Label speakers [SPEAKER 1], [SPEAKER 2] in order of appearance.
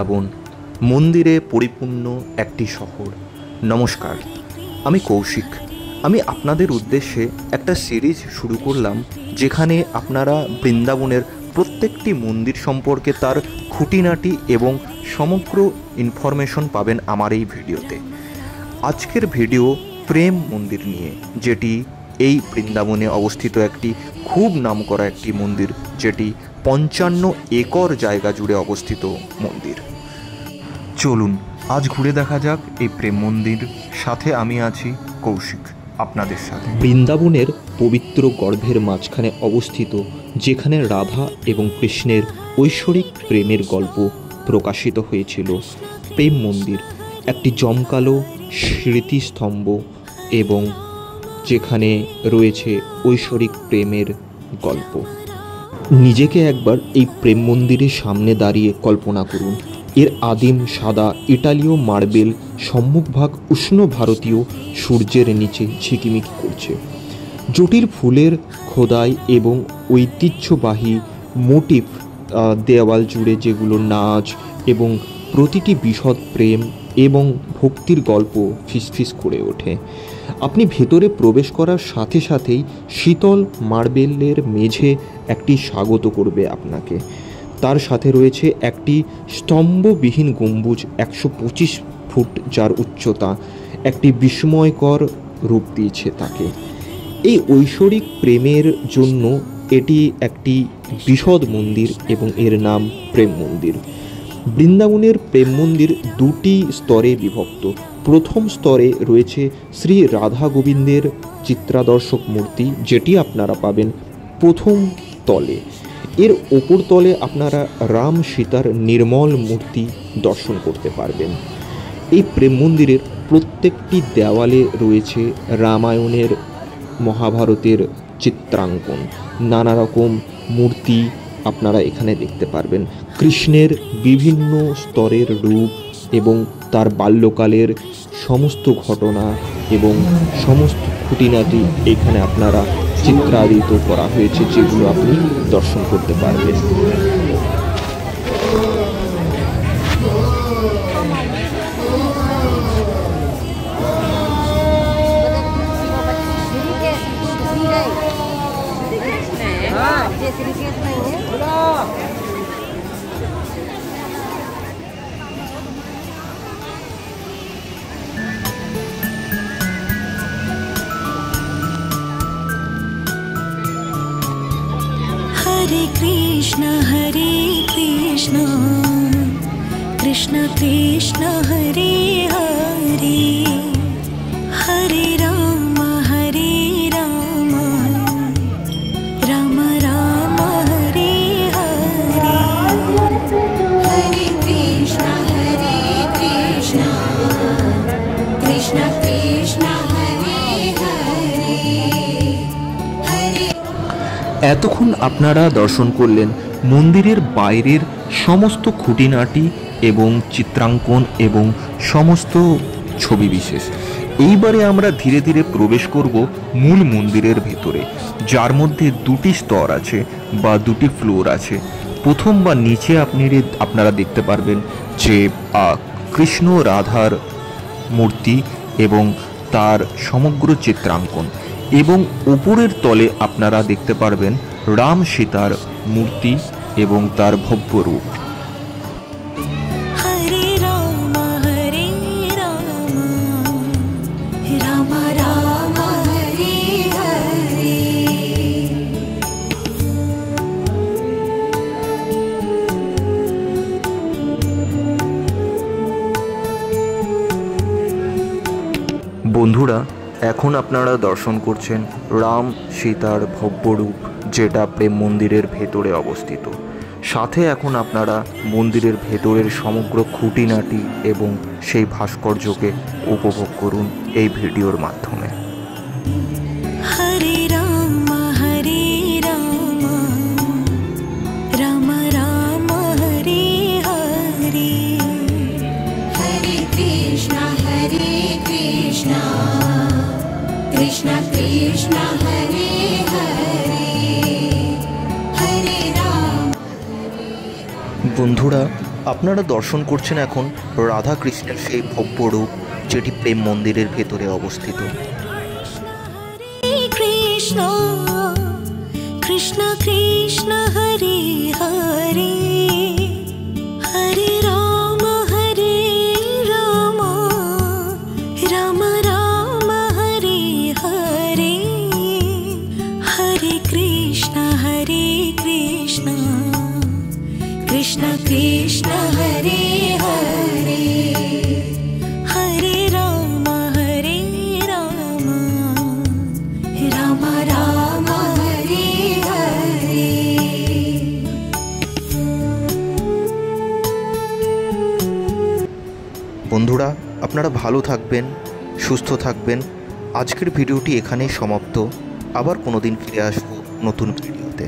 [SPEAKER 1] বৃন্দাবন মন্দিরে পরিপূর্ণ একটি শহর। নমস্কার, আমি কৌশিক। আমি আপনাদের উদ্দেশ্যে একটা সিরিজ শুরু করলাম, যেখানে আপনারা বৃন্দাবনের প্রত্যেকটি মন্দির সম্পর্কে তার খুঁটিনাটি এবং সমগ্র ইনফরমেশন পাবেন আমার এই ভিডিওতে। আজকের ভিডিও প্রেম মন্দির নিয়ে, যেটি এই বৃন্দাবনে অবস্থিত একটি খুব নামকরা একটি মন্দির, যেটি 55 একর জায়গা জুড়ে অবস্থিত মন্দির। চলুন আজ ঘুরে দেখা যাক এই প্রেম মন্দির। সাথে আমি আছি কৌশিক আপনাদের সাথে। বৃন্দাবনের পবিত্র গর্ভের মাঝখানে অবস্থিত, যেখানে রাধা এবং কৃষ্ণের ঐশ্বরিক প্রেমের গল্প প্রকাশিত হয়েছিল, প্রেম মন্দির একটি জমকালো স্মৃতিস্তম্ভ এবং যেখানে রয়েছে ঐশ্বরিক প্রেমের গল্প। নিজেকে একবার এই প্রেম মন্দিরের সামনে দাঁড়িয়ে কল্পনা করুন। এর আদিম সাদা ইটালীয় মার্বেল সম্মুখভাগ উষ্ণ ভারতীয় সূর্যের নিচে ঝিকিমিকি করছে। জটিল ফুলের খোদাই এবং ঐতিহ্যবাহী মোটিভ দেওয়াল জুড়ে, যেগুলো নাচ এবং প্রতিটি বিশদ প্রেম এবং ভক্তির গল্প ফিসফিস করে ওঠে। আপনি ভেতরে প্রবেশ করার সাথে সাথেই শীতল মার্বেলের মেঝে একটি স্বাগত করবে আপনাকে। তার সাথে রয়েছে একটি স্তম্ভবিহীন গম্বুজ 125 ফুট, যার উচ্চতা একটি বিস্ময়কর রূপ দিয়েছে তাকে। এই ঐশ্বরিক প্রেমের জন্য এটি একটি বিশদ মন্দির এবং এর নাম প্রেম মন্দির। বৃন্দাবনের প্রেম মন্দির দুটি স্তরে বিভক্ত। প্রথম স্তরে রয়েছে শ্রী রাধা গোবিন্দের চিত্রাদর্শক মূর্তি, যেটি আপনারা পাবেন প্রথম তলে। এর ওপর তলে আপনারা রাম সীতার নির্মল মূর্তি দর্শন করতে পারবেন। এই প্রেম মন্দিরের প্রত্যেকটি দেওয়ালে রয়েছে রামায়ণের, মহাভারতের চিত্রাঙ্কন। নানা রকম মূর্তি আপনারা এখানে দেখতে পারবেন। কৃষ্ণের বিভিন্ন স্তরের রূপ এবং তার বাল্যকালের সমস্ত ঘটনা এবং সমস্ত খুঁটিনাটি এখানে আপনারা চিত্রায়িত করা হয়েছে, যেগুলো আপনি দর্শন করতে পারবেন।
[SPEAKER 2] हरे कृष्ण कृष्ण कृष्ण हरे हरे, हरे राम राम राम हरे हरे। हरे कृष्ण कृष्ण कृष्ण हरे हरे, हरे।
[SPEAKER 1] এতক্ষণ আপনারা দর্শন করলেন মন্দিরের বাইরের সমস্ত খুঁটিনাটি এবং চিত্রাঙ্কন এবং সমস্ত ছবি বিশেষ। এইবারে আমরা ধীরে ধীরে প্রবেশ করব মূল মন্দিরের ভেতরে, যার মধ্যে দুটি স্তর আছে বা দুটি ফ্লোর আছে। প্রথম বা নিচে আপনারা দেখতে পারবেন যে কৃষ্ণ রাধার মূর্তি এবং তার সমগ্র চিত্রাঙ্কন, এবং উপরের তলে আপনারা দেখতে পারবেন রাম সীতার মূর্তি এবং তার ভব্য রূপ।
[SPEAKER 2] हरे राम राम राम हरे हरे।
[SPEAKER 1] বন্ধুরা, এখন আপনারা দর্শন করছেন রাম সীতার ভব্য রূপ, যেটা প্রেম মন্দিরের ভেতরে অবস্থিত। সাথে এখন আপনারা মন্দিরের ভেতরের সমগ্র খুঁটিনাটি এবং সেই ভাস্কর্যকে উপভোগ করুন এই ভিডিওর মাধ্যমে।
[SPEAKER 2] हरे राम राम राम हरे हरे, हरे कृष्ण कृष्ण कृष्ण हरे हरे, हरे राम।
[SPEAKER 1] বন্ধুরা, আপনারা দর্শন করছেন এখন রাধা কৃষ্ণের সেই ভব্য রূপ, যেটি প্রেম মন্দিরের ভেতরে অবস্থিত।
[SPEAKER 2] কৃষ্ণ কৃষ্ণ কৃষ্ণ হরে হরে হরে রাম রাম রাম হরে হরে হরে কৃষ্ণ কৃষ্ণ কৃষ্ণ হরে হরে হরে রাম রাম রাম হরে হরে।
[SPEAKER 1] বন্ধুরা, আপনারা ভালো থাকবেন, সুস্থ থাকবেন। আজকের ভিডিওটি এখানেই সমাপ্ত। আবার কোনো দিন ফিরে আসবো নতুন ভিডিওতে।